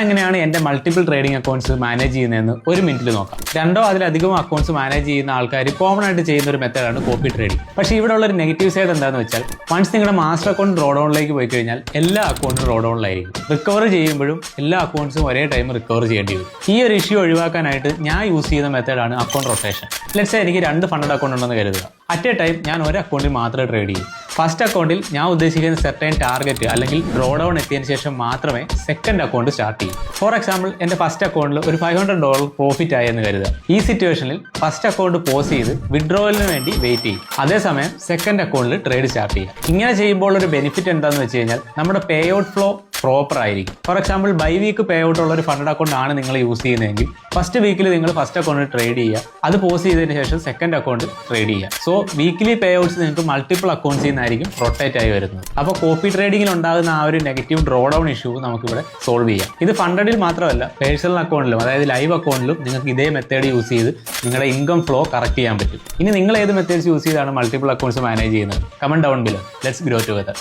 എങ്ങനെയാണ് എൻ്റെ multiple trading accounts manage ചെയ്യുന്നതെന്ന് ഒരു മിനിറ്റിൽ നോക്കാം. രണ്ടോ അതിലധികമോ അക്കൗണ്ട്സ് മാനേജ് ചെയ്യുന്ന ആൾക്കാർ കോമൺ ആയിട്ട് ചെയ്യുന്ന ഒരു മെത്തേഡാണ് കോപ്പി ട്രേഡിംഗ്. പക്ഷേ ഇവിടെ ഉള്ള ഒരു നെഗറ്റീവ് സൈഡ് എന്താണെന്ന് വെച്ചാൽ വൺസ് നിങ്ങളുടെ മാസ്റ്റർ അക്കൗണ്ട് ഡ്രോ ഡൗണിലേക്ക് പോയി കഴിഞ്ഞാൽ എല്ലാ അക്കൗണ്ടും ഡ്രോ ഡൗണിലായിരിക്കും. റിക്കവർ ചെയ്യുമ്പോഴും എല്ലാ അക്കൗണ്ട്സും ഒരേ ടൈം റിക്കവർ ചെയ്യേണ്ടി വരും. ഈ ഒരു ഇഷ്യൂ ഒഴിവാക്കാനായിട്ട് ഞാൻ യൂസ് ചെയ്യുന്ന മെത്തേഡാണ് അക്കൗണ്ട് റൊട്ടേഷൻ. ലെറ്റ്സ് സേ എനിക്ക് 2 ഫണ്ടഡ് അക്കൗണ്ട് ഉണ്ടെന്ന് കരുതുക. അറ്റ് എ ടൈം ഞാൻ ഒരു അക്കൗണ്ടിൽ മാത്രമേ ട്രേഡ് ചെയ്യൂ. ഫസ്റ്റ് അക്കൗണ്ടിൽ ഞാൻ ഉദ്ദേശിക്കുന്ന സെർട്ടൈൻ ടാർഗറ്റ് അല്ലെങ്കിൽ ഡ്രോ ഡൗൺ എത്തിയതിനു ശേഷം മാത്രമേ സെക്കൻഡ് അക്കൗണ്ട് സ്റ്റാർട്ട് ചെയ്യൂ. ഫോർ എക്സാമ്പിൾ, എൻ്റെ ഫസ്റ്റ് അക്കൗണ്ടിൽ ഒരു $500 പ്രോഫിറ്റ് ആയെന്ന് കരുതുക. ഈ സിറ്റുവേഷനിൽ ഫസ്റ്റ് അക്കൗണ്ട് പോസ് ചെയ്ത് വിഡ്രോവലിന് വേണ്ടി വെയിറ്റ് ചെയ്യും. അതേസമയം സെക്കൻഡ് അക്കൗണ്ടിൽ ട്രേഡ് സ്റ്റാർട്ട് ചെയ്യുക. ഇങ്ങനെ ചെയ്യുമ്പോൾ ഒരു ബെനിഫിറ്റ് എന്താണെന്ന് വെച്ച് കഴിഞ്ഞാൽ നമ്മുടെ പേ ഔട്ട് ഫ്ലോ പ്രോപ്പർ ആയിരിക്കും. For example, by week payout ഉള്ള ഒരു ഫണ്ടഡ് അക്കൗണ്ട് ആണ് നിങ്ങൾ യൂസ് ചെയ്യുന്നതെങ്കിൽ ഫസ്റ്റ് വീക്കിൽ നിങ്ങൾ ഫസ്റ്റ് അക്കൗണ്ട് ട്രേഡ് ചെയ്യുക. അത് പോസ് ചെയ്തതിന് ശേഷം സെക്കൻഡ് അക്കൗണ്ട് ട്രേഡ് ചെയ്യുക. സോ വീക്കിലി പേ ഔട്ട്സ് നിങ്ങൾക്ക് മൾട്ടിപ്പിൾ അക്കൗണ്ട്സിൽ നിന്നായിരിക്കും റൊട്ടേറ്റ് ആയി വരുന്നത്. അപ്പോൾ കോപ്പി ട്രേഡിങ്ങിൽ ഉണ്ടാകുന്ന ആ ഒരു നെഗറ്റീവ് ഡ്രോ ഡൗൺ ഇഷ്യൂ നമുക്കിവിടെ സോൾവ് ചെയ്യാം. ഇത് ഫണ്ടഡിൽ മാത്രമല്ല, പേഴ്സണൽ അക്കൗണ്ടിലും അതായത് ലൈവ് അക്കൗണ്ടിലും നിങ്ങൾക്ക് ഇതേ മെത്തേഡ് യൂസ് ചെയ്ത് നിങ്ങളുടെ ഇൻകം ഫ്ലോ കറക്റ്റ് ചെയ്യാൻ പറ്റും. ഇനി നിങ്ങൾ ഏത് മെത്തേഡ്സ് യൂസ് ചെയ്താണ് മൾട്ടിപ്പിൾ അക്കൗണ്ട്സ് മാനേജ് ചെയ്യുന്നത്? Comment down below. Let's grow together.